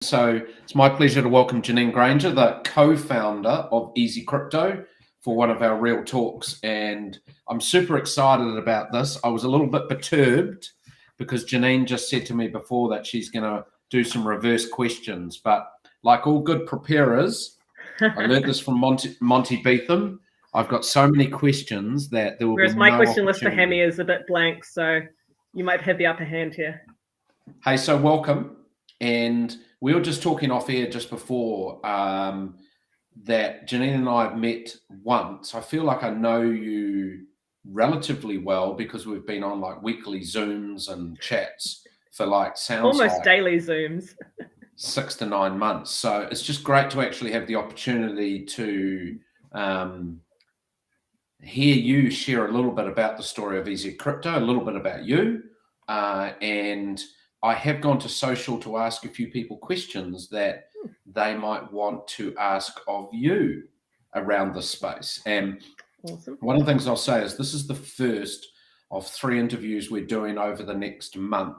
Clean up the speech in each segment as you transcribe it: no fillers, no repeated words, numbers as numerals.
So it's my pleasure to welcome Janine Grainger, the co-founder of Easy Crypto, for one of our real talks. And I'm super excited about this. I was a little bit perturbed because Janine just said to me before that she's going to do some reverse questions. But like all good preparers, I learned this from Monty Beetham. I've got so many questions that there will Whereas be my no question list for opportunity. Hemi is a bit blank, so you might have the upper hand here. Hey, so welcome. And we were just talking off air just before that Janine and I have met once. I feel like I know you relatively well because we've been on like weekly Zooms and chats for sounds Almost like daily Zooms. 6 to 9 months. So it's just great to actually have the opportunity to hear you share a little bit about the story of Easy Crypto, a little bit about you, and I have gone to social to ask a few people questions that they might want to ask of you around this space. And Awesome. one of the things I'll say is this is the first of 3 interviews we're doing over the next month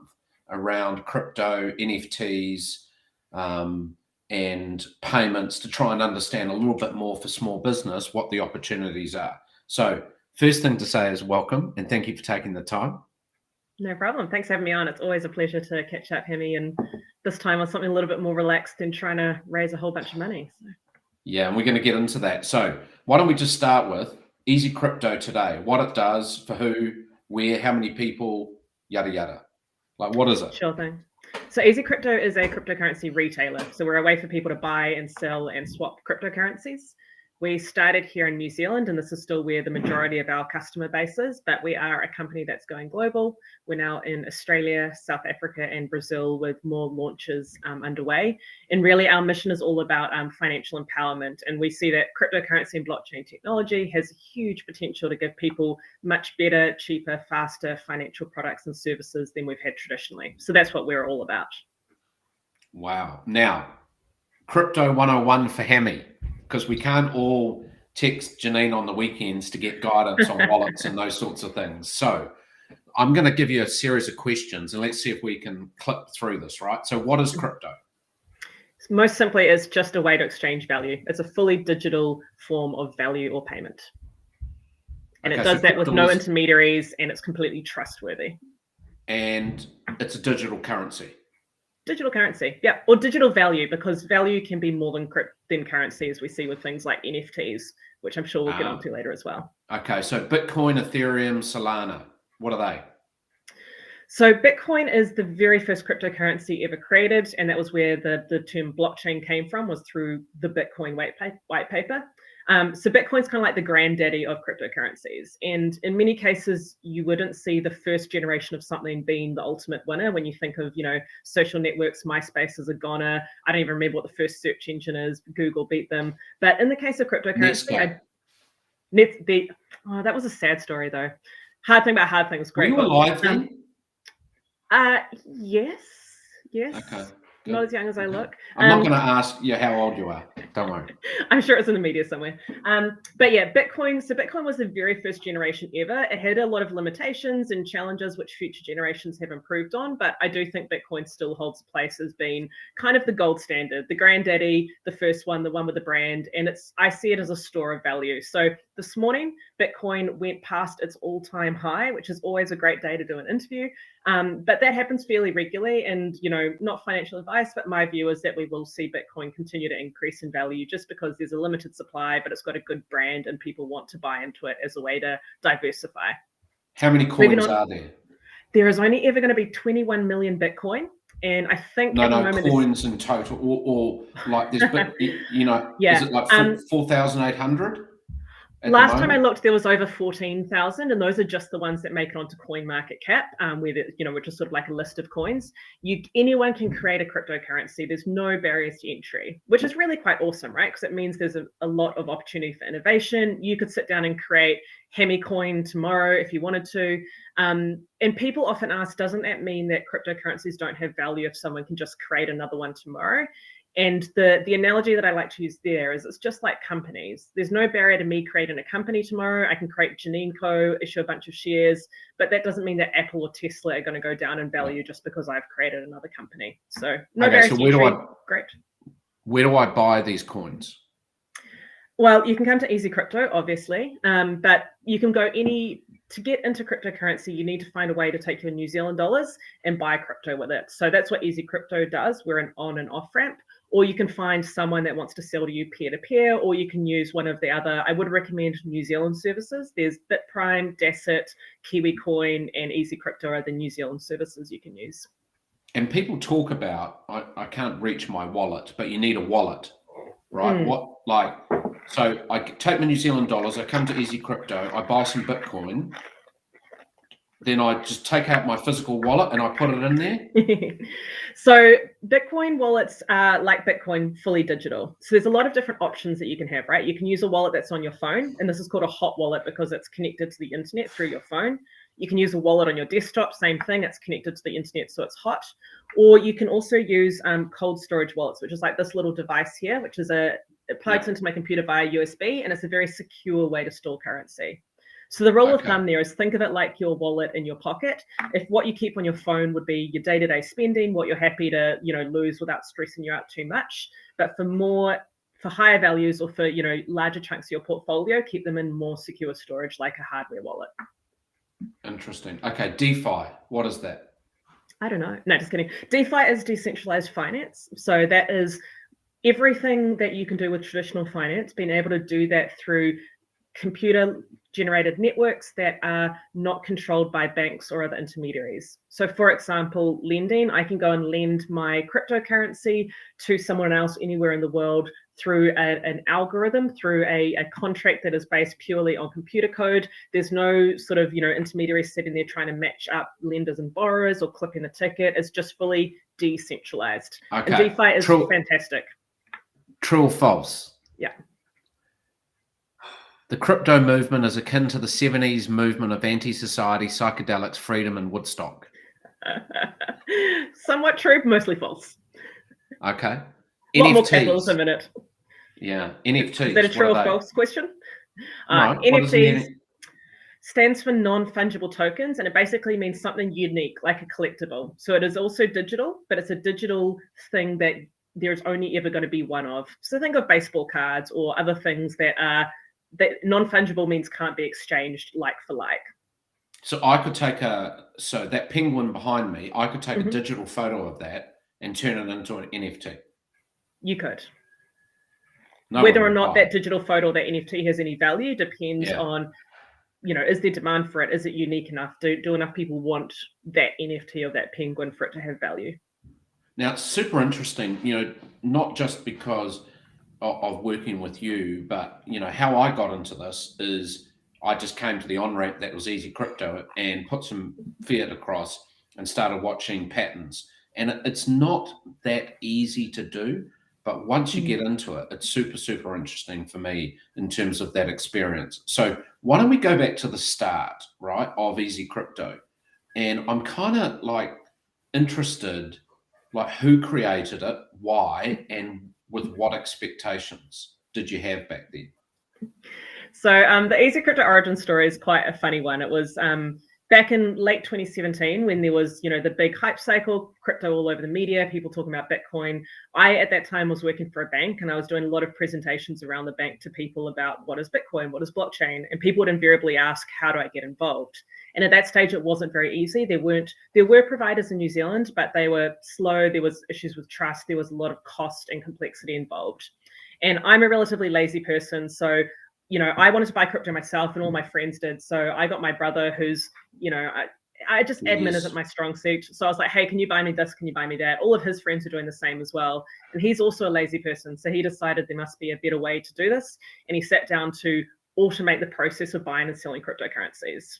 around crypto, NFTs, and payments to try and understand a little bit more for small business what the opportunities are. So first thing to say is welcome and thank you for taking the time. No problem. Thanks for having me on. It's always a pleasure to catch up, Hemi, and this time on something a little bit more relaxed than trying to raise a whole bunch of money. So. Yeah, and we're going to get into that. So why don't we just start with Easy Crypto today, what it does, for who, where, how many people, yada, yada. Like, what is it? Sure thing. So Easy Crypto is a cryptocurrency retailer. So we're a way for people to buy and sell and swap cryptocurrencies. We started here in New Zealand, and this is still where the majority of our customer base is, but we are a company that's going global. We're now in Australia, South Africa, and Brazil with more launches underway. And really, our mission is all about financial empowerment. And we see that cryptocurrency and blockchain technology has huge potential to give people much better, cheaper, faster financial products and services than we've had traditionally. So that's what we're all about. Wow. Now, Crypto 101 for Hemi, because we can't all text Janine on the weekends to get guidance on wallets and those sorts of things. So I'm going to give you a series of questions and let's see if we can clip through this, right? So what is crypto? Most simply, it's just a way to exchange value. It's a fully digital form of value or payment. And it does that with no intermediaries, and it's completely trustworthy. And it's a digital currency. Digital currency, yeah, or digital value, because value can be more than currency, as we see with things like NFTs, which I'm sure we'll get onto later as well. Okay, so Bitcoin, Ethereum, Solana, what are they? So Bitcoin is the very first cryptocurrency ever created, and that was where the term blockchain came from, was through the Bitcoin white paper. So Bitcoin's kind of like the granddaddy of cryptocurrencies. And in many cases, you wouldn't see the first generation of something being the ultimate winner. When you think of, social networks, MySpace is a goner. I don't even remember what the first search engine is. Google beat them. But in the case of cryptocurrency, that was a sad story though. Hard thing about hard things. Great. Were you alive then? Yes. Okay. Good. Not as young as I look. I'm not going to ask you how old you are. Don't worry. I'm sure it's in the media somewhere. But yeah, Bitcoin. So Bitcoin was the very first generation ever. It had a lot of limitations and challenges which future generations have improved on. But I do think Bitcoin still holds a place as being kind of the gold standard, the granddaddy, the first one, the one with the brand. And I see it as a store of value. So this morning, Bitcoin went past its all-time high, which is always a great day to do an interview. But that happens fairly regularly, and not financial advice, but my view is that we will see Bitcoin continue to increase in value just because there's a limited supply, but it's got a good brand and people want to buy into it as a way to diversify. How many coins are there? There is only ever going to be 21 million Bitcoin. And I think coins in total, or like this, yeah. Is it like 4,800? Last time I looked, there was over 14,000, and those are just the ones that make it onto CoinMarketCap, which is sort of like a list of coins. Anyone can create a cryptocurrency. There's no barriers to entry, which is really quite awesome, right? Because it means there's a lot of opportunity for innovation. You could sit down and create Hemi coin tomorrow if you wanted to. And people often ask, doesn't that mean that cryptocurrencies don't have value if someone can just create another one tomorrow? And the analogy that I like to use there is it's just like companies. There's no barrier to me creating a company tomorrow. I can create Janine Co., issue a bunch of shares, but that doesn't mean that Apple or Tesla are going to go down in value just because I've created another company. So no barrier to entry. Great. Where do I buy these coins? Well, you can come to Easy Crypto, obviously, but you can go to get into cryptocurrency, you need to find a way to take your New Zealand dollars and buy crypto with it. So that's what Easy Crypto does. We're an on and off ramp. Or you can find someone that wants to sell to you peer-to-peer, or you can use one of the other, I would recommend New Zealand services. There's BitPrime, Dacit, KiwiCoin, and Easy Crypto are the New Zealand services you can use. And people talk about, I can't reach my wallet, but you need a wallet, right? So I take my New Zealand dollars, I come to Easy Crypto, I buy some Bitcoin, then I just take out my physical wallet and I put it in there. So Bitcoin wallets are like Bitcoin, fully digital. So there's a lot of different options that you can have, right? You can use a wallet that's on your phone, and this is called a hot wallet because it's connected to the internet through your phone. You can use a wallet on your desktop, same thing, it's connected to the internet, so it's hot. Or you can also use cold storage wallets, which is like this little device here, which is it plugs into my computer via USB, and it's a very secure way to store currency. So the rule of thumb there is think of it like your wallet in your pocket. If what you keep on your phone would be your day-to-day spending, what you're happy to, lose without stressing you out too much. But for higher values or for, larger chunks of your portfolio, keep them in more secure storage like a hardware wallet. Interesting. Okay, DeFi, what is that? I don't know. No, just kidding. DeFi is decentralized finance. So that is everything that you can do with traditional finance, being able to do that through computer-generated networks that are not controlled by banks or other intermediaries. So for example, lending, I can go and lend my cryptocurrency to someone else anywhere in the world through an algorithm, through a contract that is based purely on computer code. There's no sort of, intermediaries sitting there trying to match up lenders and borrowers or clipping the ticket. It's just fully decentralized. Okay. And DeFi is fantastic. True or false? Yeah. The crypto movement is akin to the 70s movement of anti-society, psychedelics, freedom, and Woodstock. Somewhat true, mostly false. Okay. A lot more capitalism in it. Yeah. NFTs. Is that a true or false question? No. NFTs stands for non-fungible tokens, and it basically means something unique, like a collectible. So it is also digital, but it's a digital thing that there's only ever going to be one of. So think of baseball cards or other things that non-fungible means can't be exchanged like for like. So I could take that penguin behind me, I could take a digital photo of that and turn it into an NFT. You could. Whether or not that digital photo or that NFT has any value depends on, is there demand for it? Is it unique enough? Do enough people want that NFT or that penguin for it to have value? Now, it's super interesting, not just because of working with you, but, how I got into this is I just came to the on-ramp that was Easy Crypto and put some fiat across and started watching patterns. And it's not that easy to do, but once you get into it, it's super, super interesting for me in terms of that experience. So why don't we go back to the start, right, of Easy Crypto? And I'm kind of interested, who created it, why, and with what expectations did you have back then? So the Easy Crypto origin story is quite a funny one. It was back in late 2017 when there was, the big hype cycle, crypto all over the media, people talking about Bitcoin. I, at that time, was working for a bank and I was doing a lot of presentations around the bank to people about what is Bitcoin, what is blockchain, and people would invariably ask, how do I get involved? And at that stage, it wasn't very easy. There were providers in New Zealand, but they were slow. There was issues with trust. There was a lot of cost and complexity involved. And I'm a relatively lazy person. So, I wanted to buy crypto myself and all my friends did. So I got my brother who's, I just admin isn't my strong suit. So I was like, hey, can you buy me this? Can you buy me that? All of his friends are doing the same as well. And he's also a lazy person. So he decided there must be a better way to do this. And he sat down to automate the process of buying and selling cryptocurrencies.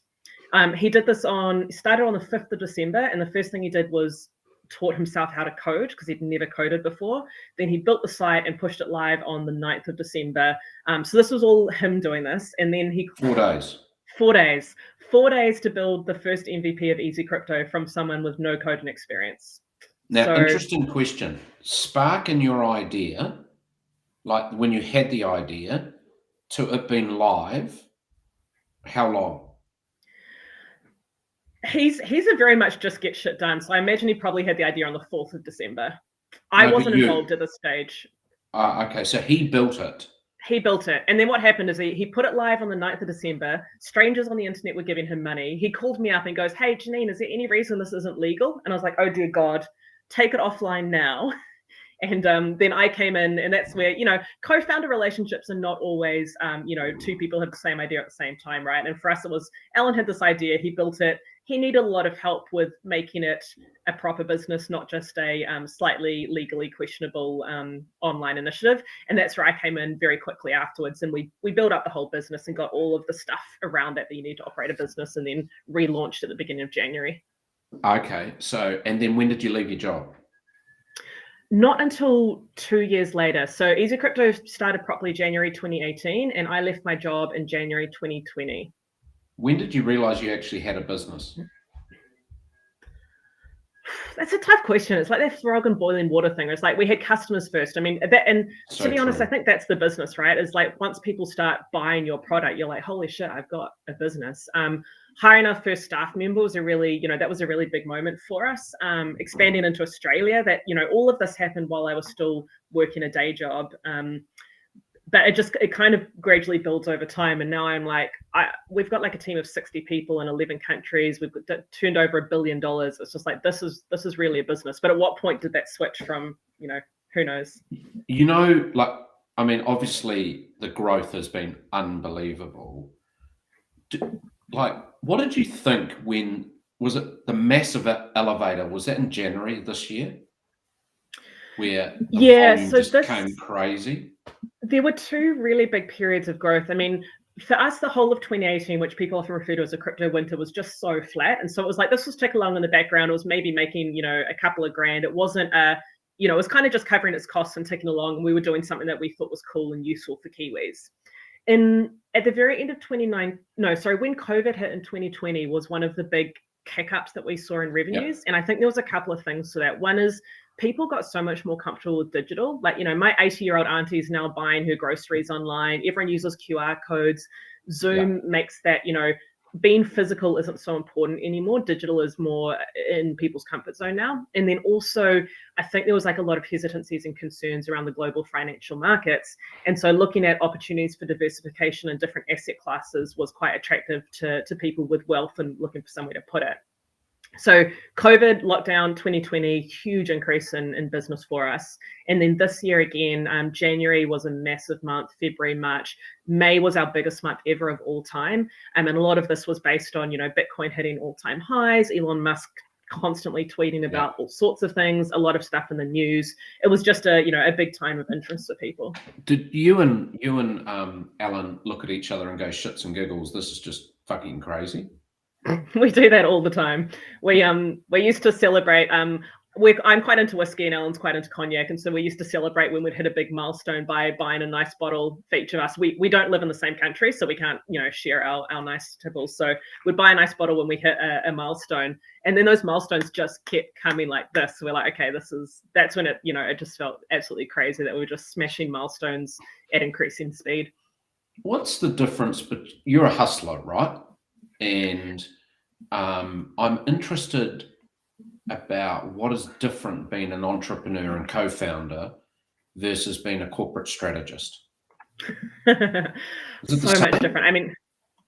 He did this started on the 5th of December. And the first thing he did was taught himself how to code because he'd never coded before. Then he built the site and pushed it live on the 9th of December. So this was all him doing this. And then 4 days. 4 days. 4 days to build the first MVP of Easy Crypto from someone with no coding experience. Now, So interesting question. Spark in your idea, like when you had the idea, to it being live, how long? he's a very much just get shit done. So I imagine he probably had the idea on the 4th of December. I No, but wasn't involved at this stage. Okay, so he built it. He built it. And then what happened is he put it live on the 9th of December. Strangers on the internet were giving him money. He called me up and goes, "Hey, Janine, is there any reason this isn't legal?" And I was like, "Oh, dear God, take it offline now." And then I came in, and that's where, co-founder relationships are not always, two people have the same idea at the same time, right? And for us, it was Alan had this idea, he built it. He needed a lot of help with making it a proper business, not just a slightly legally questionable online initiative. And that's where I came in very quickly afterwards. And we built up the whole business and got all of the stuff around that you need to operate a business, and then relaunched at the beginning of January. Okay, so, and then when did you leave your job? Not until 2 years later. So Easy Crypto started properly January 2018, and I left my job in January 2020. When did you realize you actually had a business? That's a tough question. It's like that frog and boiling water thing. It's like we had customers first. I mean, that, and So to be honest, true. I think that's the business, right? It's like once people start buying your product, you're like, holy shit, I've got a business. Hiring our first staff member was a really, that was a really big moment for us. Expanding into Australia, that, all of this happened while I was still working a day job. But it kind of gradually builds over time. And now I'm like, we've got like a team of 60 people in 11 countries. We've turned over $1 billion. It's just like, this is really a business. But at what point did that switch from, who knows? I mean, obviously the growth has been unbelievable. What did you think when, was it the massive elevator? Was that in January this year? Where the volume just came crazy? There were two really big periods of growth. I mean, for us, the whole of 2018, which people often refer to as a crypto winter, was just so flat. And so it was like, this was ticking along in the background. It was maybe making, a couple of grand. It wasn't it was kind of just covering its costs and ticking along. And we were doing something that we thought was cool and useful for Kiwis. At the very end of when COVID hit in 2020 was one of the big kick-ups that we saw in revenues. Yep. And I think there was a couple of things to that. One is people got so much more comfortable with digital. Like, my 80-year-old auntie is now buying her groceries online. Everyone uses QR codes. Zoom makes that, being physical isn't so important anymore. Digital is more in people's comfort zone now. And then also, I think there was like a lot of hesitancies and concerns around the global financial markets. And so looking at opportunities for diversification in different asset classes was quite attractive to people with wealth and looking for somewhere to put it. So COVID, lockdown, 2020, huge increase in business for us. And then this year again, January was a massive month, February, March. May was our biggest month ever of all time. And a lot of this was based on, Bitcoin hitting all-time highs, Elon Musk constantly tweeting about all sorts of things, a lot of stuff in the news. It was just a big time of interest for people. Did you and Alan look at each other and go, shits and giggles, this is just fucking crazy? We do that all the time. We used to celebrate. I'm quite into whiskey and Alan's quite into cognac, and so we used to celebrate when we'd hit a big milestone by buying a nice bottle for each of us. We don't live in the same country, so we can't share our nice tipbles. So we'd buy a nice bottle when we hit a milestone, and then those milestones just kept coming like this. So we're like, okay, that's when it it just felt absolutely crazy that we were just smashing milestones at increasing speed. What's the difference? But you're a hustler, right? And I'm interested about what is different being an entrepreneur and co-founder versus being a corporate strategist. So much different. I mean,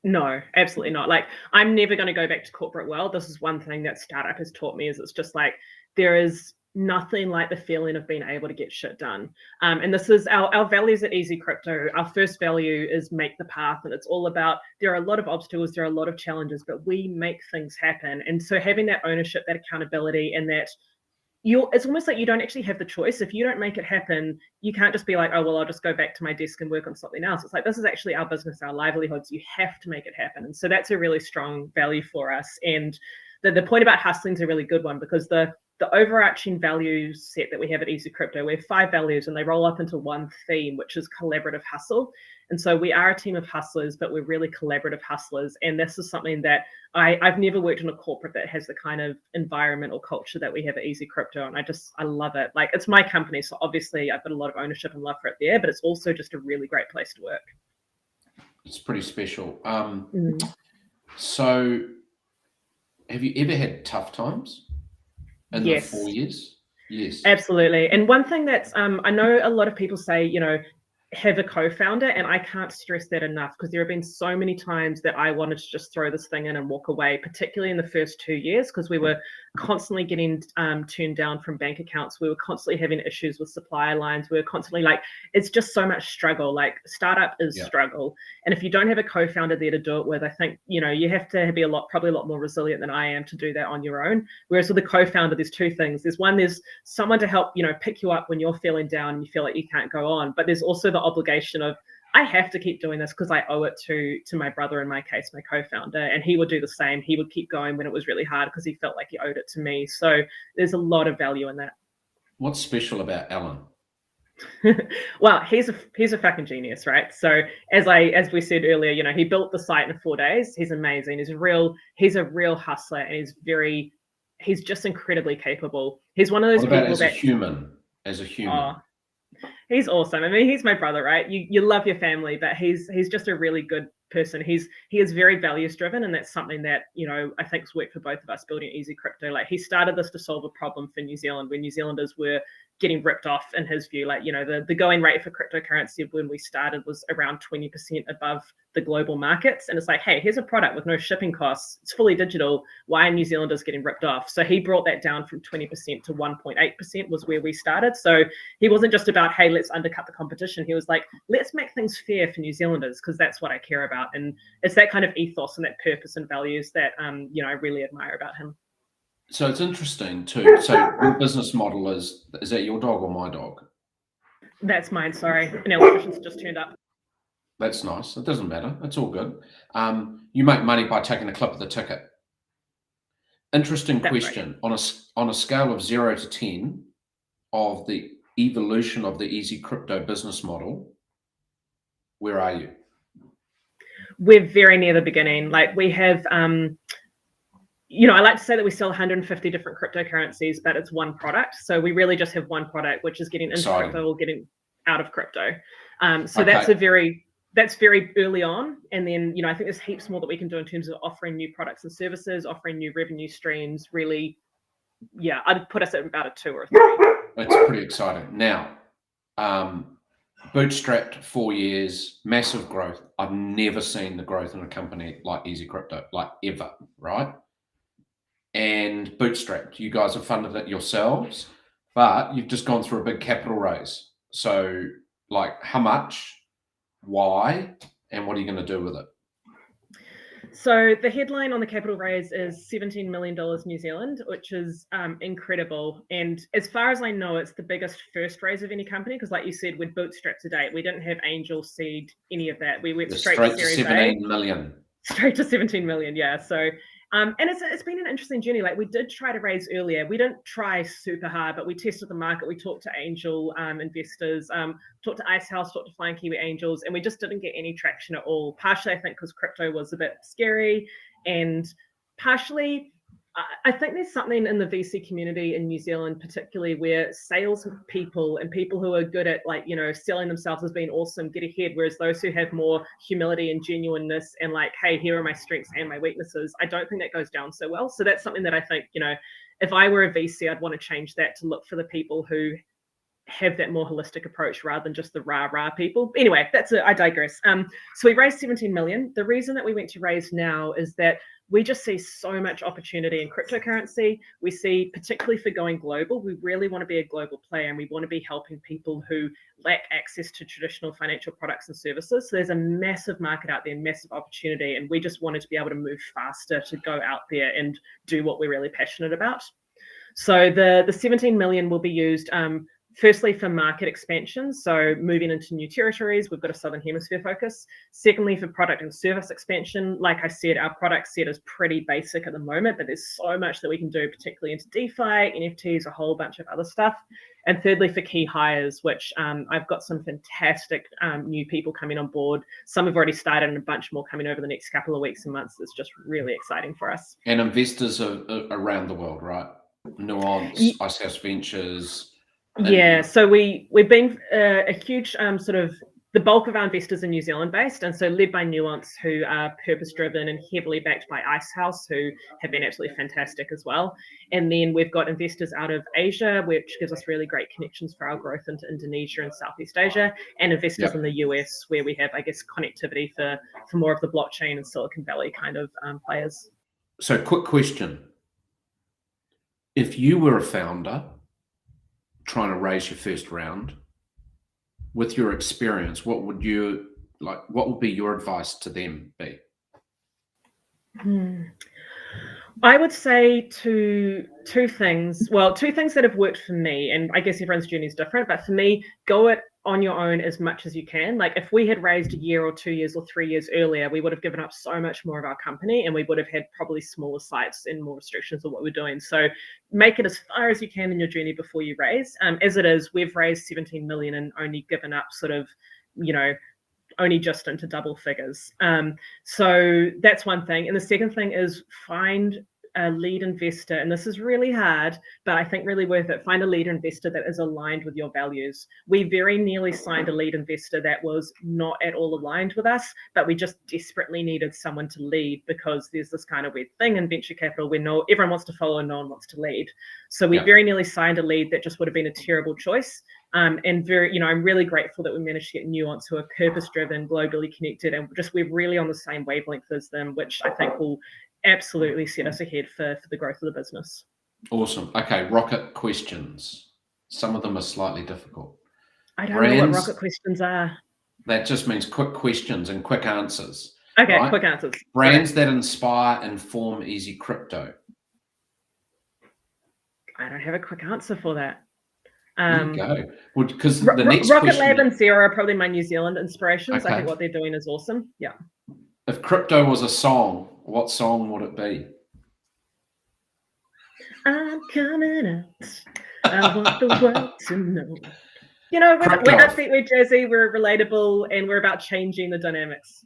no, absolutely not. Like, I'm never going to go back to corporate world. This is one thing that startup has taught me, is it's just like, there is nothing like the feeling of being able to get shit done. And this is our values at Easy Crypto. Our first value is make the path. And it's all about, there are a lot of obstacles, there are a lot of challenges, but we make things happen. And so having that ownership, that accountability, and that it's almost like you don't actually have the choice. If you don't make it happen, you can't just be like, oh, well, I'll just go back to my desk and work on something else. It's like, this is actually our business, our livelihoods. You have to make it happen. And so that's a really strong value for us. And the point about hustling is a really good one, because the the overarching value set that we have at Easy Crypto, we have 5 values and they roll up into one theme, which is collaborative hustle. And so we are a team of hustlers, but we're really collaborative hustlers. And this is something that I've never worked in a corporate that has the kind of environment or culture that we have at Easy Crypto. And I love it. Like, it's my company. So obviously I've got a lot of ownership and love for it there, but it's also just a really great place to work. It's pretty special. So have you ever had tough times in the 4 years? Yes. Absolutely. And one thing that's, I know a lot of people say, have a co-founder, and I can't stress that enough, because there have been so many times that I wanted to just throw this thing in and walk away, particularly in the first 2 years, because we were constantly getting turned down from bank accounts. We were constantly having issues with supplier lines. We were constantly it's just so much struggle. Like, startup is struggle. And if you don't have a co-founder there to do it with, I think, you have to be probably a lot more resilient than I am to do that on your own. Whereas with a co-founder, there's two things. There's someone to help, pick you up when you're feeling down and you feel like you can't go on. But there's also the obligation of, I have to keep doing this because I owe it to my brother, in my case, my co-founder, and he would do the same. He would keep going when it was really hard because he felt like he owed it to me. So there's a lot of value in that. What's special about Alan? Well, he's a fucking genius, right? So as we said earlier, he built the site in 4 days. He's amazing. He's a real hustler, and he's just incredibly capable. He's one of those people as a human. Oh, he's awesome. I mean, he's my brother, right? You love your family, but he's just a really good person. He is very values driven, and that's something that I think's worked for both of us building Easy Crypto. Like, he started this to solve a problem for New Zealand when New Zealanders were getting ripped off, in his view. Like, the going rate for cryptocurrency when we started was around 20% above the global markets. And it's like, hey, here's a product with no shipping costs. It's fully digital. Why are New Zealanders getting ripped off? So he brought that down from 20% to 1.8% was where we started. So he wasn't just about, hey, let's undercut the competition. He was like, let's make things fair for New Zealanders, because that's what I care about. And it's that kind of ethos and that purpose and values that, I really admire about him. So it's interesting too. So your business model is that your dog or my dog? That's mine, sorry. An electrician's just turned up. That's nice. It doesn't matter. It's all good. You make money by taking a clip of the ticket. Interesting question. Right. On a scale of 0 to 10 of the evolution of the Easy Crypto business model, where are you? We're very near the beginning. Like, we have, I like to say that we sell 150 different cryptocurrencies, but it's one product. So we really just have one product, which is getting into crypto or getting out of crypto. So okay. That's very early on. And then, I think there's heaps more that we can do in terms of offering new products and services, offering new revenue streams. Really, I'd put us at about a 2 or a 3. That's pretty exciting. Now, bootstrapped 4 years, massive growth. I've never seen the growth in a company like Easy Crypto, like ever, right? And bootstrapped. You guys have funded it yourselves, but you've just gone through a big capital raise. So, how much, why, and what are you going to do with it? So the headline on the capital raise is $17 million New Zealand, which is incredible. And as far as I know, it's the biggest first raise of any company, because like you said, we'd bootstrapped to date. We didn't have angel, seed, any of that. We went straight to Series 17 million. Straight to 17 million, yeah. So, and it's been an interesting journey. Like, we did try to raise earlier. We didn't try super hard, but we tested the market. We talked to angel investors, talked to Icehouse, talked to Flying Kiwi Angels, and we just didn't get any traction at all. Partially, I think, because crypto was a bit scary, and partially, I think there's something in the VC community in New Zealand, particularly, where sales people and people who are good at selling themselves as being awesome get ahead, whereas those who have more humility and genuineness and hey, here are my strengths and my weaknesses, I don't think that goes down so well. So that's something that I think, if I were a VC, I'd want to change that to look for the people who have that more holistic approach rather than just the rah people. Anyway, I digress. So we raised 17 million. The reason that we went to raise now is that we just see so much opportunity in cryptocurrency. We see, particularly for going global, we really want to be a global player, and we want to be helping people who lack access to traditional financial products and services. So there's a massive market out there, massive opportunity, and we just wanted to be able to move faster to go out there and do what we're really passionate about. So the 17 million will be used Firstly, for market expansion, so moving into new territories, we've got a Southern Hemisphere focus. Secondly, for product and service expansion, like I said, our product set is pretty basic at the moment, but there's so much that we can do, particularly into DeFi, NFTs, a whole bunch of other stuff. And thirdly, for key hires, which I've got some fantastic new people coming on board. Some have already started and a bunch more coming over the next couple of weeks and months. It's just really exciting for us. And investors are around the world, right? Nuance, ICS Ventures. Yeah, so we've been a huge sort of, the bulk of our investors are New Zealand based, and so led by Nuance, who are purpose driven and heavily backed by Icehouse, who have been absolutely fantastic as well. And then we've got investors out of Asia, which gives us really great connections for our growth into Indonesia and Southeast Asia, and investors in the US, where we have, I guess, connectivity for more of the blockchain and Silicon Valley kind of players. So, quick question: if you were a founder trying to raise your first round, with your experience, what would be your advice to them be? I would say two things. Well, two things that have worked for me, and I guess everyone's journey is different, but for me, go it on your own as much as you can. Like if we had raised a year or 2 years or 3 years earlier, we would have given up so much more of our company, and we would have had probably smaller sites and more restrictions of what we're doing. So make it as far as you can in your journey before you raise. As it is, we've raised 17 million and only given up sort of, only just into double figures. So that's one thing. And the second thing is find a lead investor, and this is really hard, but I think really worth it. Find a lead investor that is aligned with your values. We very nearly signed a lead investor that was not at all aligned with us, but we just desperately needed someone to lead, because there's this kind of weird thing in venture capital where everyone wants to follow and no one wants to lead. So we very nearly signed a lead that just would have been a terrible choice. And I'm really grateful that we managed to get Nuance, who are purpose-driven, globally connected, and we're really on the same wavelength as them, which I think will absolutely set us ahead for the growth of the business. Awesome. Okay, rocket questions. Some of them are slightly difficult. I don't know what rocket questions are. That just means quick questions and quick answers. Okay, right? Quick answers. Brands that inspire and form Easy Crypto. I don't have a quick answer for that. There you go. Well, because the next Rocket question, Lab and Zero are probably my New Zealand inspirations. Okay. I think what they're doing is awesome. Yeah. If crypto was a song, what song would it be? I'm coming out. I want the world to know. We're upbeat, we're jazzy, we're relatable, and we're about changing the dynamics.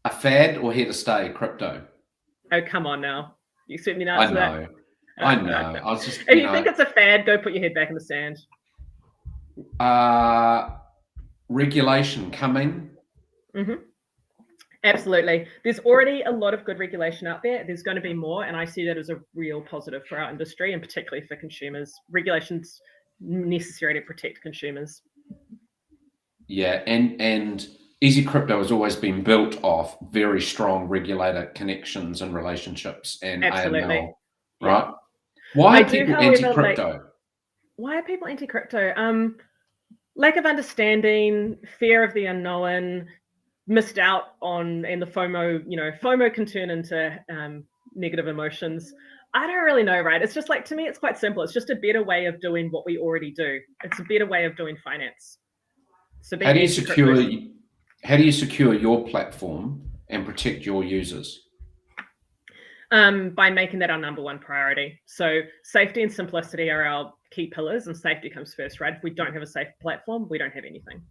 A fad or here to stay, crypto? Oh, come on now. You expect me to answer that? I know. I was just. If you think it's a fad, go put your head back in the sand. Regulation coming. Mm-hmm. Absolutely. There's already a lot of good regulation out there. There's going to be more, and I see that as a real positive for our industry, and particularly for consumers. Regulation's necessary to protect consumers. Yeah, and Easy Crypto has always been built off very strong regulator connections and relationships and absolutely. AML, right? Why are people anti-crypto? Why are people anti-crypto? Lack of understanding, fear of the unknown, missed out on, and the FOMO, FOMO can turn into negative emotions. I don't really know, right? It's just like, to me, it's quite simple. It's just a better way of doing what we already do. It's a better way of doing finance. So how do you secure your platform and protect your users? By making that our number one priority. So safety and simplicity are our key pillars, and safety comes first, right? If we don't have a safe platform, we don't have anything.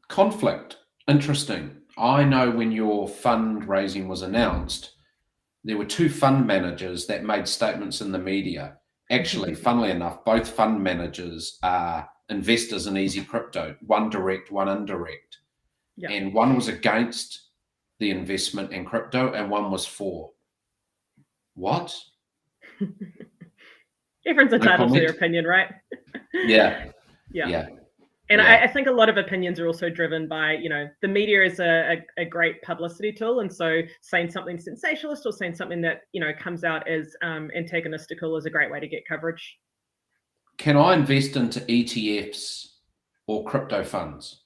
Conflict. Interesting. I know when your fundraising was announced, there were two fund managers that made statements in the media. Actually, funnily enough, both fund managers are investors in Easy Crypto, one direct, one indirect. Yep. And one was against the investment in crypto and one was for. What? Everyone's entitled to their opinion, right? Yeah. And I think a lot of opinions are also driven by, the media is a great publicity tool. And so saying something sensationalist or saying something that, comes out as antagonistical is a great way to get coverage. Can I invest into ETFs or crypto funds?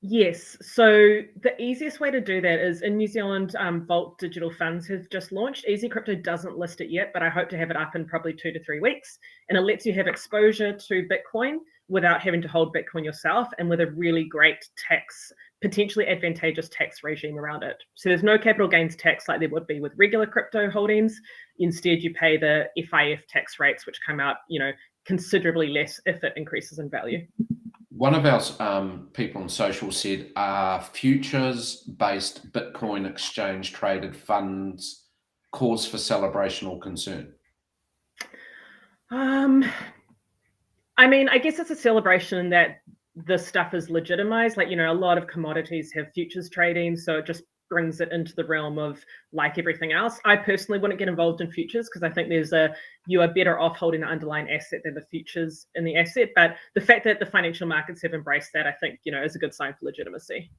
Yes. So the easiest way to do that is in New Zealand, Vault Digital Funds have just launched. Easy Crypto doesn't list it yet, but I hope to have it up in probably 2 to 3 weeks. And it lets you have exposure to Bitcoin without having to hold Bitcoin yourself, and with a really great potentially advantageous tax regime around it. So there's no capital gains tax like there would be with regular crypto holdings. Instead, you pay the FIF tax rates, which come out, considerably less if it increases in value. One of our people on social said, are futures-based Bitcoin exchange-traded funds cause for celebration or concern? I mean, I guess it's a celebration that the stuff is legitimized. Like, a lot of commodities have futures trading, so it just brings it into the realm of like everything else. I personally wouldn't get involved in futures because I think you are better off holding the underlying asset than the futures in the asset. But the fact that the financial markets have embraced that, I think, is a good sign for legitimacy.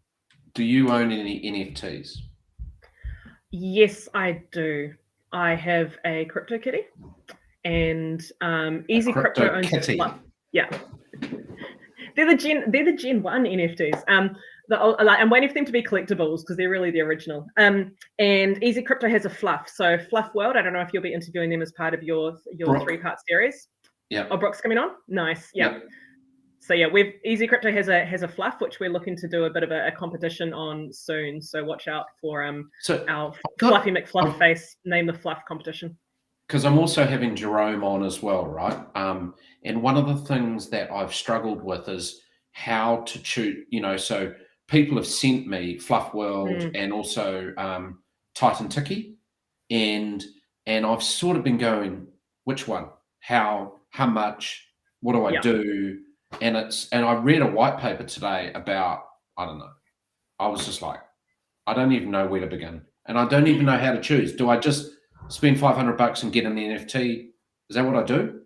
Do you own any NFTs? Yes, I do. I have a crypto kitty, and Easy Crypto owns kitty. Yeah. They're the Gen 1 NFTs. I'm waiting for them to be collectibles because they're really the original. And Easy Crypto has a Fluff. So Fluff World, I don't know if you'll be interviewing them as part of your 3-part series. Yeah. Oh, Brooke's coming on? Nice. Yeah. Yep. So yeah, Easy Crypto has a Fluff, which we're looking to do a bit of a competition on soon. So watch out for our Fluffy McFluff face Name the Fluff competition. Because I'm also having Jerome on as well, right? And one of the things that I've struggled with is how to choose, so people have sent me Fluff World and also Titan Tiki, and I've sort of been going, which one? How much? What do I do? And I read a white paper today about, I don't know. I was just like, I don't even know where to begin. And I don't even know how to choose. Do I just spend $500 and get an NFT? Is that what I do?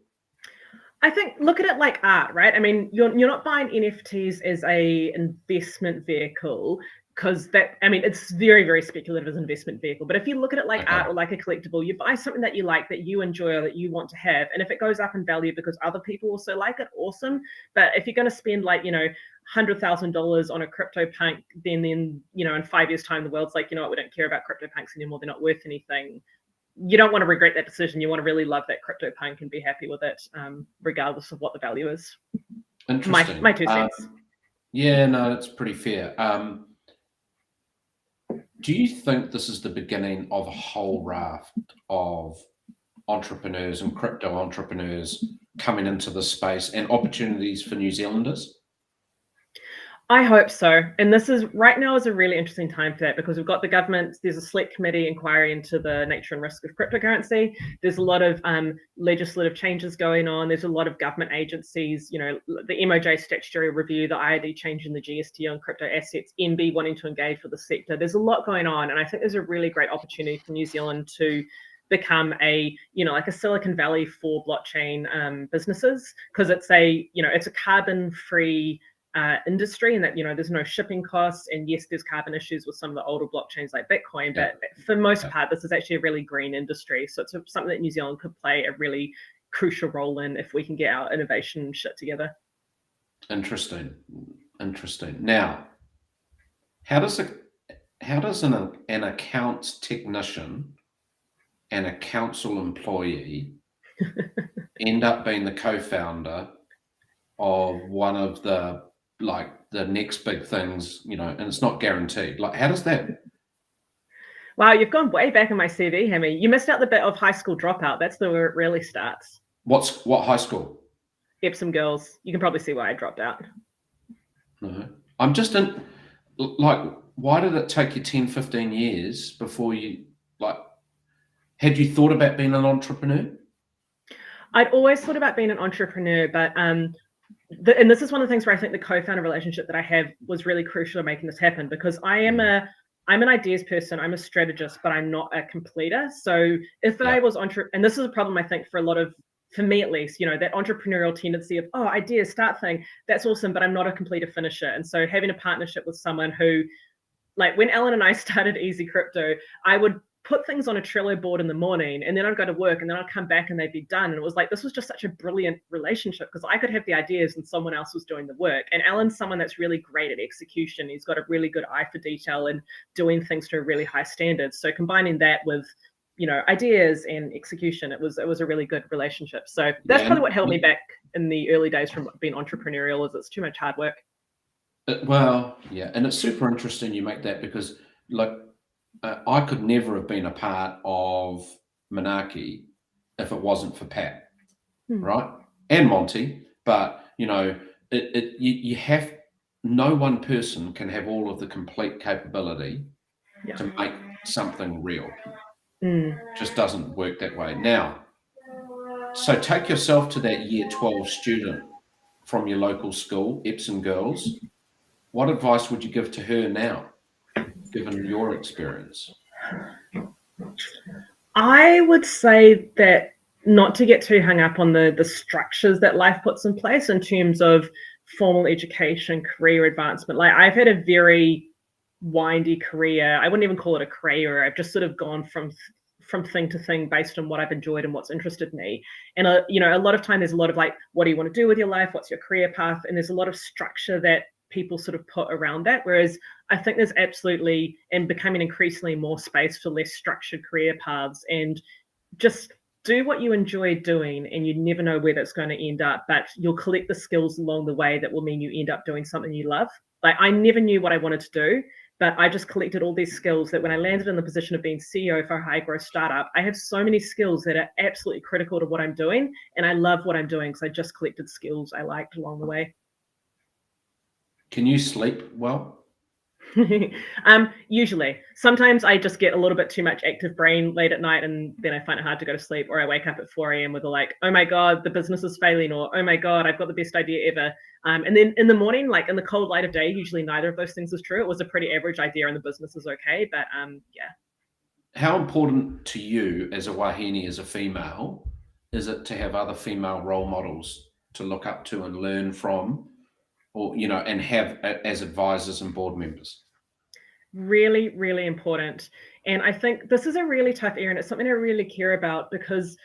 I think look at it like art, right? I mean, you're not buying NFTs as a investment vehicle because it's very, very speculative as an investment vehicle. But if you look at it like art or like a collectible, you buy something that you like, that you enjoy, or that you want to have. And if it goes up in value because other people also like it, awesome. But if you're going to spend $100,000 on a CryptoPunk, then in 5 years' time, the world's like, we don't care about CryptoPunks anymore. They're not worth anything. You don't want to regret that decision. You want to really love that CryptoPunk and be happy with it, regardless of what the value is. Interesting. My 2 cents. Yeah, no, it's pretty fair. Do you think this is the beginning of a whole raft of entrepreneurs and crypto entrepreneurs coming into this space and opportunities for New Zealanders? I hope so. And right now is a really interesting time for that because we've got the government, there's a select committee inquiry into the nature and risk of cryptocurrency. There's a lot of legislative changes going on. There's a lot of government agencies, the MOJ statutory review, the IRD changing the GST on crypto assets, MB wanting to engage with the sector. There's a lot going on. And I think there's a really great opportunity for New Zealand to become like a Silicon Valley for blockchain businesses, because it's a carbon-free industry, and that there's no shipping costs, and yes, there's carbon issues with some of the older blockchains like Bitcoin, but for most part this is actually a really green industry, so it's something that New Zealand could play a really crucial role in if we can get our innovation shit together. Interesting. Now, how does an accounts technician and a council employee end up being the co-founder of one of the next big things, and it's not guaranteed? Like, how does that? Wow, you've gone way back in my CV, Hammy. You missed out the bit of high school dropout. That's where it really starts. What high school? Epsom Girls. You can probably see why I dropped out. No, I'm just in, why did it take you 10, 15 years before you, had you thought about being an entrepreneur? I'd always thought about being an entrepreneur, but and this is one of the things where I think the co-founder relationship that I have was really crucial in making this happen, because I'm an ideas person, I'm a strategist, but I'm not a completer. So if I was and this is a problem I think for me at least, that entrepreneurial tendency of, ideas, start thing, that's awesome, but I'm not a completer finisher. And so having a partnership with someone who, when Ellen and I started Easy Crypto, I would put things on a Trello board in the morning, and then I'd go to work, and then I'd come back and they'd be done. And it was like, this was just such a brilliant relationship because I could have the ideas and someone else was doing the work. And Alan's someone that's really great at execution. He's got a really good eye for detail and doing things to a really high standard. So combining that with, ideas and execution, it was a really good relationship. So that's probably what held me back in the early days from being entrepreneurial, is it's too much hard work. Well, yeah, and it's super interesting you make that because, like, I could never have been a part of Monarchy if it wasn't for Pat, right? And Monty, but you have, no one person can have all of the complete capability to make something real. Just doesn't work that way. Now, so take yourself to that year 12 student from your local school, Epsom Girls. What advice would you give to her now, given your experience? I would say that not to get too hung up on the structures that life puts in place in terms of formal education, career advancement. Like, I've had a very windy career. I wouldn't even call it a career. I've just sort of gone from thing to thing based on what I've enjoyed and what's interested me. And a lot of time there's a lot of like, what do you want to do with your life? What's your career path? And there's a lot of structure that people sort of put around that. Whereas I think there's absolutely, and becoming increasingly more space for less structured career paths, and just do what you enjoy doing, and you never know where that's going to end up, but you'll collect the skills along the way that will mean you end up doing something you love. Like, I never knew what I wanted to do, but I just collected all these skills that when I landed in the position of being CEO for a high growth startup, I have so many skills that are absolutely critical to what I'm doing. And I love what I'm doing because I just collected skills I liked along the way. Can you sleep well? Usually. Sometimes I just get a little bit too much active brain late at night, and then I find it hard to go to sleep, or I wake up at 4 a.m. with a like, oh my God, the business is failing, or oh my God, I've got the best idea ever. And then in the morning, like in the cold light of day, usually neither of those things is true. It was a pretty average idea and the business is okay, but yeah. How important to you as a wahine, as a female, is it to have other female role models to look up to and learn from, or, and have as advisors and board members? Really, really important. And I think this is a really tough area, and it's something I really care about because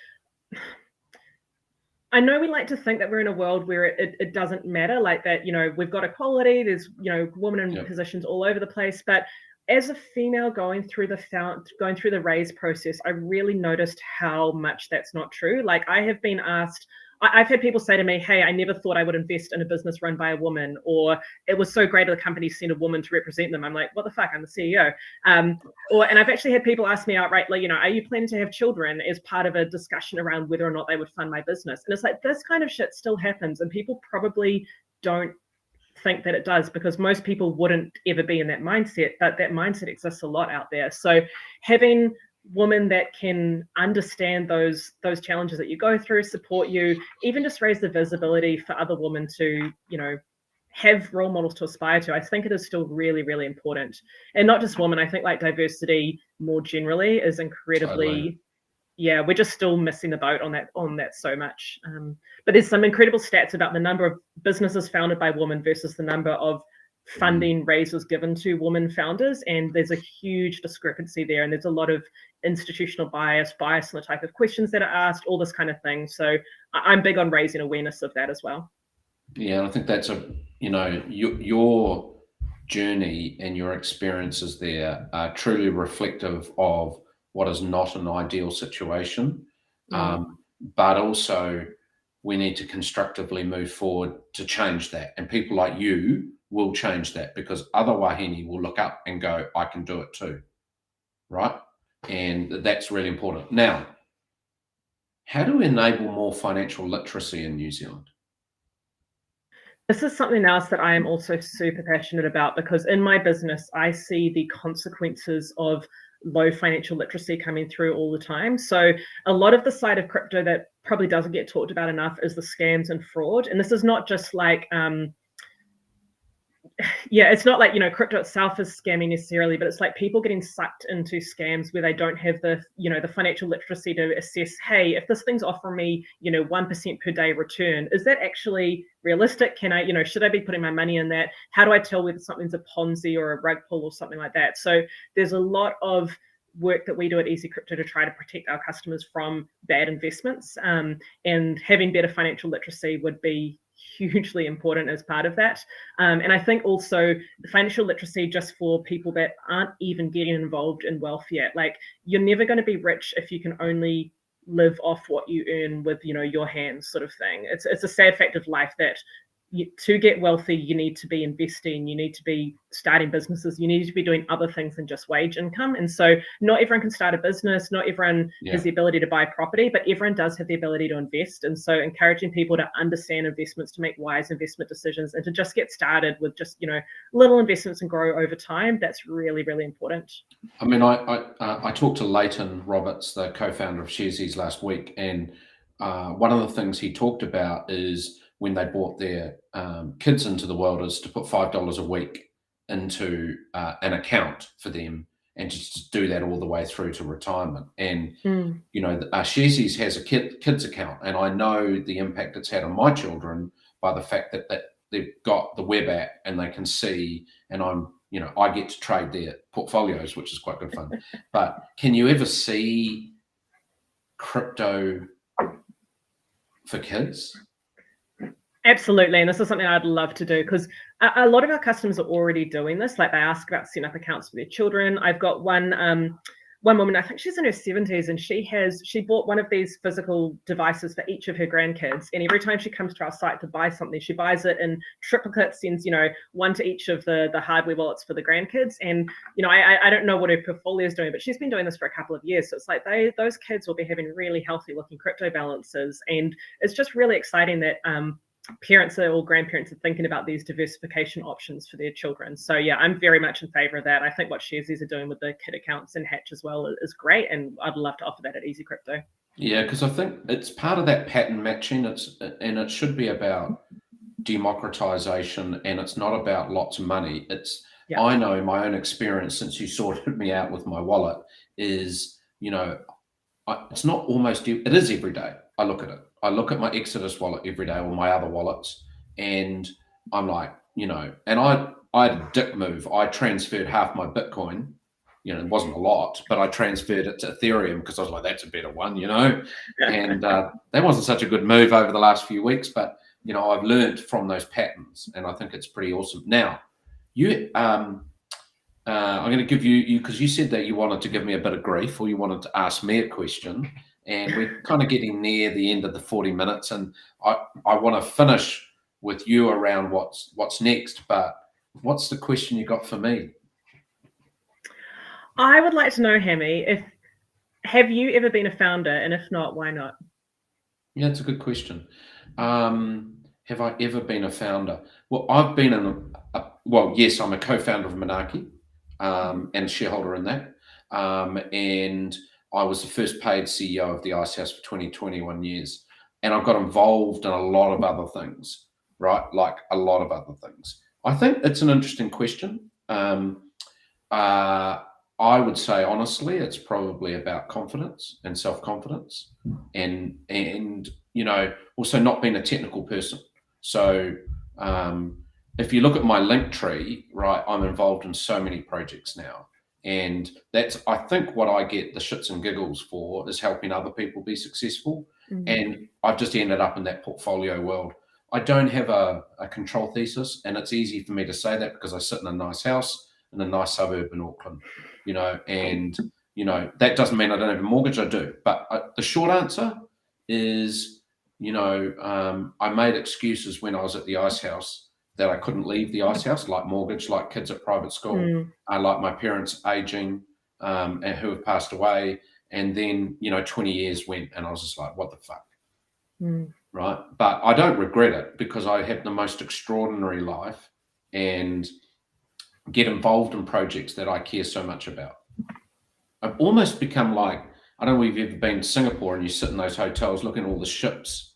I know we like to think that we're in a world where it doesn't matter, like that, we've got equality, there's, women in positions all over the place. But as a female going through the raise process, I really noticed how much that's not true. Like, I have been asked, I've had people say to me, hey, I never thought I would invest in a business run by a woman, or it was so great of the company sent a woman to represent them. I'm like, what the fuck? I'm the CEO. And I've actually had people ask me outright, like, are you planning to have children as part of a discussion around whether or not they would fund my business? And it's like, this kind of shit still happens, and people probably don't think that it does because most people wouldn't ever be in that mindset, but that mindset exists a lot out there. So having women that can understand those challenges that you go through, support you, even just raise the visibility for other women to, have role models to aspire to. I think it is still really, really important. And not just women. I think like diversity more generally is incredibly, totally. Yeah, we're just still missing the boat on that so much. But there's some incredible stats about the number of businesses founded by women versus the number of funding raises given to women founders, and there's a huge discrepancy there, and there's a lot of institutional bias in the type of questions that are asked, all this kind of thing. So I'm big on raising awareness of that as well. Yeah, I think that's your journey and your experiences there are truly reflective of what is not an ideal situation, but also we need to constructively move forward to change that, and people like you will change that because other wahine will look up and go, I can do it too, right? And that's really important. Now, how do we enable more financial literacy in New Zealand? This is something else that I am also super passionate about because in my business, I see the consequences of low financial literacy coming through all the time. So a lot of the side of crypto that probably doesn't get talked about enough is the scams and fraud. And this is not just like, it's not like, crypto itself is scamming necessarily, but it's like people getting sucked into scams where they don't have the, the financial literacy to assess, hey, if this thing's offering me, 1% per day return, is that actually realistic? Can I, should I be putting my money in that? How do I tell whether something's a Ponzi or a rug pull or something like that? So there's a lot of work that we do at Easy Crypto to try to protect our customers from bad investments, and having better financial literacy would be hugely important as part of that. And I think also the financial literacy just for people that aren't even getting involved in wealth yet. Like, you're never going to be rich if you can only live off what you earn with, your hands, sort of thing. It's a sad fact of life that to get wealthy, you need to be investing, you need to be starting businesses, you need to be doing other things than just wage income. And so not everyone can start a business, not everyone has the ability to buy property, but everyone does have the ability to invest. And so encouraging people to understand investments, to make wise investment decisions, and to just get started with just, little investments and grow over time, that's really, really important. I mean, I talked to Leighton Roberts, the co-founder of Sharesies, last week, and one of the things he talked about is when they brought their kids into the world is to put $5 a week into an account for them, and just do that all the way through to retirement. And Sharesies has a kids account, and I know the impact it's had on my children by the fact that they've got the web app and they can see, and I get to trade their portfolios, which is quite good fun. But can you ever see crypto for kids? Absolutely. And this is something I'd love to do, because a lot of our customers are already doing this. Like, they ask about setting up accounts for their children. I've got one woman, I think she's in her 70s, and she bought one of these physical devices for each of her grandkids. And every time she comes to our site to buy something, she buys it in triplicate, sends, one to each of the hardware wallets for the grandkids. And, I don't know what her portfolio is doing, but she's been doing this for a couple of years. So it's like those kids will be having really healthy looking crypto balances. And it's just really exciting that, parents or grandparents are thinking about these diversification options for their children. So yeah, I'm very much in favor of that. I think what Sharesies are doing with the kid accounts and Hatch as well is great, and I'd love to offer that at Easy Crypto. Yeah, because I think it's part of that pattern matching. It should be about democratization, and it's not about lots of money. I know my own experience since you sorted me out with my wallet is, it's not almost, it is every day. I look at it. I look at my Exodus wallet every day, or my other wallets, and I'm like, and I had a dick move. I transferred half my Bitcoin. It wasn't a lot, but I transferred it to Ethereum because I was like, that's a better one, and that wasn't such a good move over the last few weeks, but, I've learned from those patterns, and I think it's pretty awesome. Now, I'm going to give you, because you said that you wanted to give me a bit of grief, or you wanted to ask me a question, and we're kind of getting near the end of the 40 minutes, and I want to finish with you around what's next. But what's the question you got for me? I would like to know, Hammy, have you ever been a founder, and if not, why not? Yeah, it's a good question. Have I ever been a founder? Well, I've been yes, I'm a co-founder of Monarchy, and a shareholder in that, and I was the first paid CEO of the Ice House for 21 years. And I got involved in a lot of other things, right? Like a lot of other things. I think it's an interesting question. I would say, honestly, it's probably about confidence and self-confidence, and also not being a technical person. So if you look at my link tree, right, I'm involved in so many projects now. And that's, I think, what I get the shits and giggles for, is helping other people be successful. Mm-hmm. And I've just ended up in that portfolio world. I don't have a control thesis, and it's easy for me to say that because I sit in a nice house in a nice suburb in Auckland, and, that doesn't mean I don't have a mortgage. I do. But the short answer is, I made excuses when I was at the Ice House that I couldn't leave the Ice House, like mortgage, like kids at private school, like my parents aging, and who have passed away. And then, 20 years went, and I was just like, what the fuck? Right? But I don't regret it, because I have the most extraordinary life and get involved in projects that I care so much about. I've almost become like, I don't know if you've ever been to Singapore and you sit in those hotels looking at all the ships.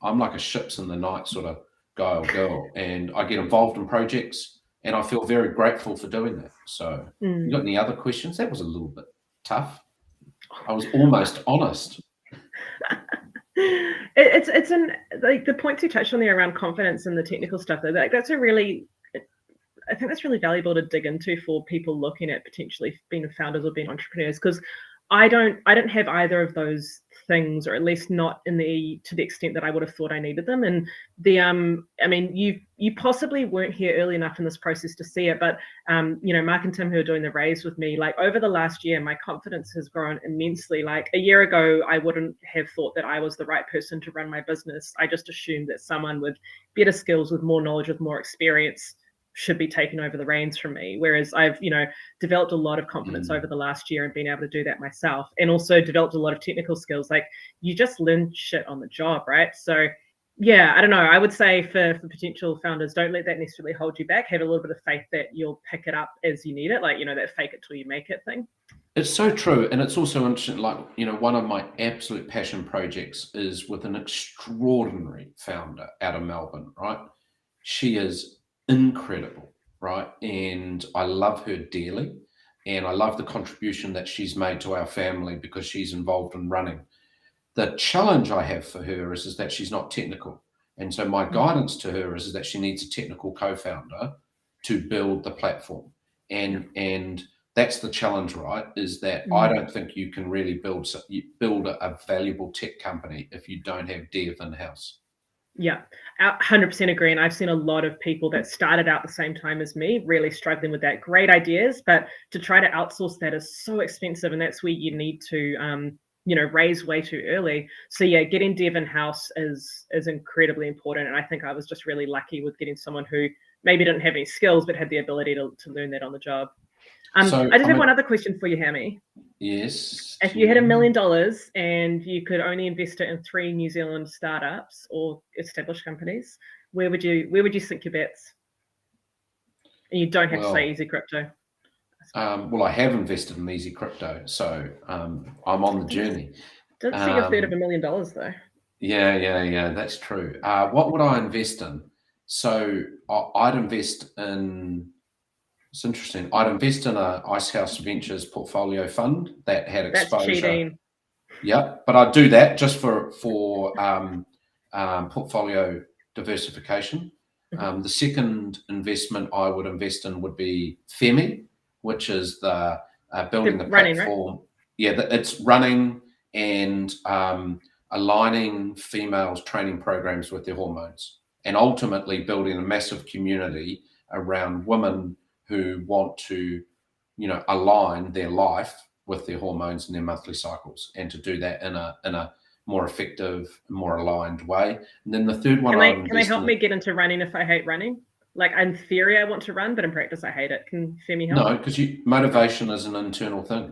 I'm like a ships in the night sort of guy or girl, and I get involved in projects, and I feel very grateful for doing that. So you got any other questions? That was a little bit tough. I was almost honest. It's like the points you touched on there around confidence and the technical stuff, that's a really, think that's really valuable to dig into for people looking at potentially being founders or being entrepreneurs, because I don't have either of those things, or at least not to the extent that I would have thought I needed them. And I mean, you possibly weren't here early enough in this process to see it, but Mark and Tim, who are doing the raise with me, like over the last year, my confidence has grown immensely. Like a year ago, I wouldn't have thought that I was the right person to run my business. I just assumed that someone with better skills, with more knowledge, with more experience should be taking over the reins from me. Whereas I've, developed a lot of confidence over the last year and been able to do that myself, and also developed a lot of technical skills. Like you just learn shit on the job, right? So yeah, I don't know. I would say for potential founders, don't let that necessarily hold you back. Have a little bit of faith that you'll pick it up as you need it. Like, that fake it till you make it thing. It's so true. And it's also interesting, like, one of my absolute passion projects is with an extraordinary founder out of Melbourne, right? She is incredible, right? And I love her dearly. And I love the contribution that she's made to our family because she's involved in running. The challenge I have for her is that she's not technical. And so my guidance to her is that she needs a technical co-founder to build the platform. And that's the challenge, right? Is that I don't think you can really build a valuable tech company if you don't have dev in-house. Yeah, 100% agree. And I've seen a lot of people that started out the same time as me really struggling with that. Great ideas, but to try to outsource that is so expensive. And that's where you need to, raise way too early. So yeah, getting dev in-house is incredibly important. And I think I was just really lucky with getting someone who maybe didn't have any skills, but had the ability to learn that on the job. I just have one other question for you, Hammy. Yes. If you had $1 million and you could only invest it in 3 New Zealand startups or established companies, where would you sink your bets? And you don't have to say Easy Crypto. Well, I have invested in Easy Crypto, so I'm on the journey. Didn't see a third of $1 million though. Yeah, that's true. What would I invest in? So I'd invest in. It's interesting. I'd invest in a Icehouse Ventures portfolio fund that had exposure. That's cheating. Yeah, but I'd do that just for portfolio diversification. The second investment I would invest in would be Femi, which is the building the platform. Right? Yeah, it's running and aligning females' training programs with their hormones, and ultimately building a massive community around women who want to, align their life with their hormones and their monthly cycles, and to do that in a more effective, more aligned way. And then the third one, can they help me get into running if I hate running? Like in theory, I want to run, but in practice, I hate it. Can Femi help? No, because motivation is an internal thing.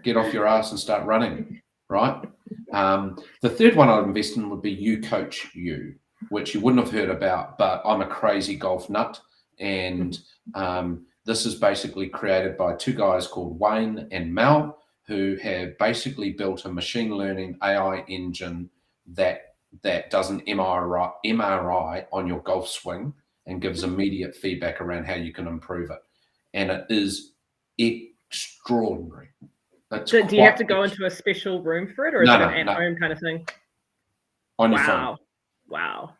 Get off your ass and start running, right? The third one I'd invest in would be You Coach You, which you wouldn't have heard about, but I'm a crazy golf nut. And this is basically created by 2 guys called Wayne and Mel, who have basically built a machine learning AI engine that does an MRI on your golf swing and gives immediate feedback around how you can improve it. And it is extraordinary. Do you have to go into a special room for it, or is it an at-home kind of thing? On your phone. Wow.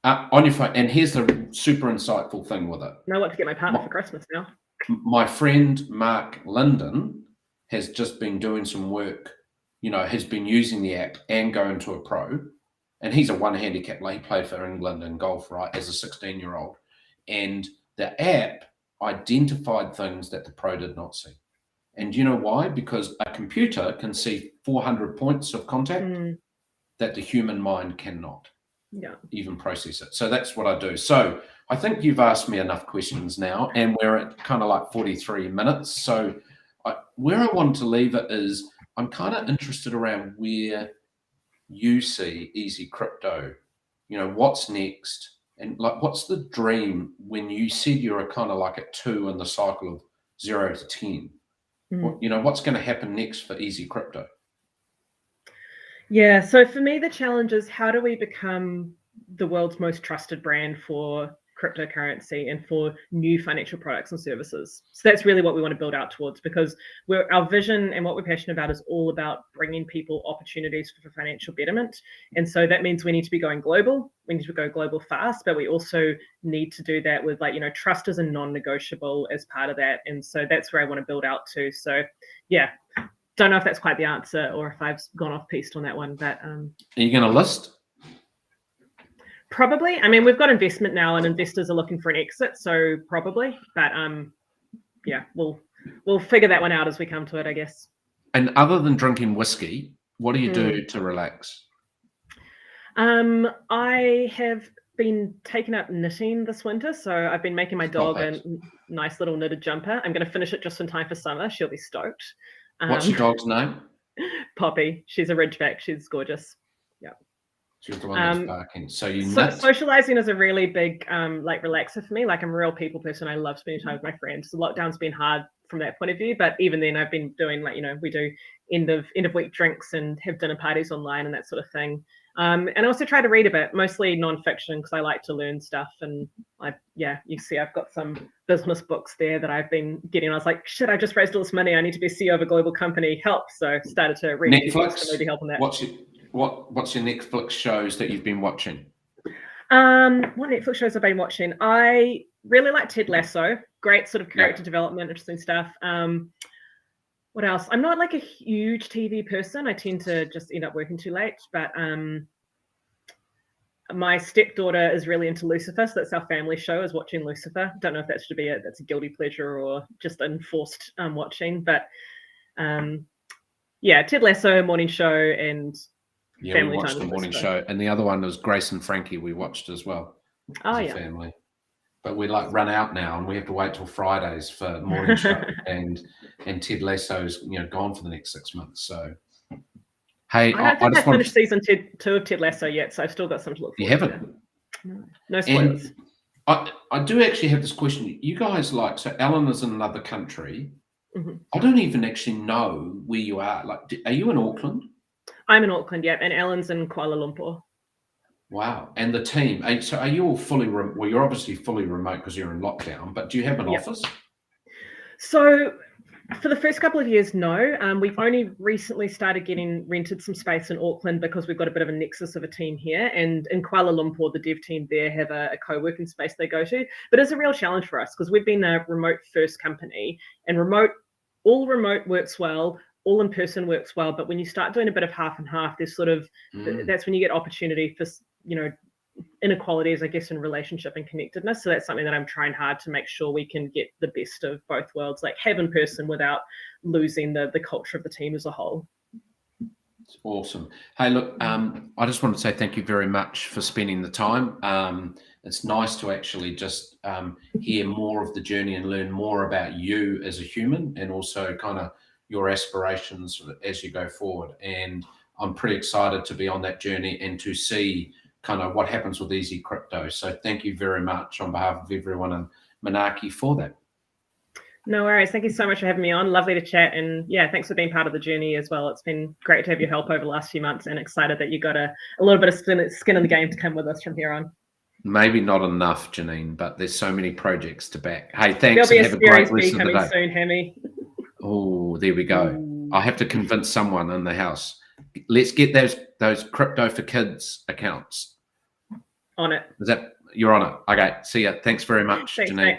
On your phone. And here's the super insightful thing with it. I know what to get my partner for Christmas now. My friend Mark Linden has just been doing some work, has been using the app and going to a pro. And he's a one handicap. Like he played for England in golf, right, as a 16-year-old. And the app identified things that the pro did not see. And you know why? Because a computer can see 400 points of contact that the human mind cannot even process it. So that's what I do. So I think you've asked me enough questions now, and we're at kind of like 43 minutes. So where I want to leave it is I'm kind of interested around where you see Easy Crypto, what's next, and like what's the dream when you said you're kind of like at 2 in the cycle of 0 to 10. What's going to happen next for Easy Crypto? Yeah, so for me, the challenge is how do we become the world's most trusted brand for cryptocurrency and for new financial products and services. So that's really what we want to build out towards, because our vision and what we're passionate about is all about bringing people opportunities for financial betterment. And so that means we need to be going global. We need to go global fast, but we also need to do that with, like, you know, trust is a non-negotiable as part of that. And so that's where I want to build out to. So yeah, don't know if that's quite the answer or if I've gone off piste on that one, but are you going to list? Probably. I mean, we've got investment now, and investors are looking for an exit, so probably. But yeah, we'll figure that one out as we come to it, I guess. And other than drinking whiskey, what do you do to relax? I have been taking up knitting this winter, so I've been making my dog a nice little knitted jumper. I'm going to finish it just in time for summer. She'll be stoked. What's your dog's name? Poppy. She's a Ridgeback. She's gorgeous. Yeah. She's the one that's barking. So you knit? Socializing is a really big like relaxer for me. Like, I'm a real people person. I love spending time with my friends. The lockdown's been hard from that point of view, but even then I've been doing, like, you know, we do end of week drinks and have dinner parties online and that sort of thing. And I also try to read a bit, mostly nonfiction, because I like to learn stuff. And you see I've got some business books there that I've been getting. I was like, shit, I just raised all this money. I need to be CEO of a global company. Help. So started to read Netflix, a few books to maybe help on that. What's your Netflix shows that you've been watching? What Netflix shows I've been watching? I really like Ted Lasso. Great sort of character development, interesting stuff. What else? I'm not like a huge TV person. I tend to just end up working too late. But my stepdaughter is really into Lucifer, so that's our family show, is watching Lucifer. Don't know if that should be that's a guilty pleasure or just enforced watching. But Ted Lasso, morning show, and we watched the morning show, and the other one was Grace and Frankie. We watched as well. Family. But we run out now, and we have to wait till Fridays for morning show, and Ted Lasso's gone for the next 6 months. So hey, I don't think I finished season 2 of Ted Lasso yet, so I've still got some to look forward to. You haven't? No spoilers. And I do actually have this question. You guys so Ellen is in another country. Mm-hmm. I don't even actually know where you are. Like, are you in Auckland? I'm in Auckland, and Ellen's in Kuala Lumpur. Wow. And the team, so are you all fully well, you're obviously fully remote because you're in lockdown, but do you have an office? So for the first couple of years, no. We've only recently started getting rented some space in Auckland because we've got a bit of a nexus of a team here. And in Kuala Lumpur, the dev team there have a co-working space they go to. But it's a real challenge for us because we've been a remote first company, and all remote works well. All in person works well, but when you start doing a bit of half and half, there's sort of that's when you get opportunity for inequalities, I guess, in relationship and connectedness. So that's something that I'm trying hard to make sure we can get the best of both worlds, like have in person without losing the culture of the team as a whole. It's awesome. Hey, look, I just want to say thank you very much for spending the time. It's nice to actually just hear more of the journey and learn more about you as a human, and also kind of your aspirations as you go forward. And I'm pretty excited to be on that journey and to see kind of what happens with Easy Crypto. So thank you very much on behalf of everyone in Manaki for that. No worries. Thank you so much for having me on. Lovely to chat. And thanks for being part of the journey as well. It's been great to have your help over the last few months, and excited that you got a little bit of skin in the game to come with us from here on. Maybe not enough, Janine, but there's so many projects to back. Hey, thanks. There'll be a Series B coming soon, Hammy. Oh, there we go. I have to convince someone in the house. Let's get those crypto for kids accounts on it. You're on it? Okay. See ya. Thanks very much, Thanks, Janine. mate.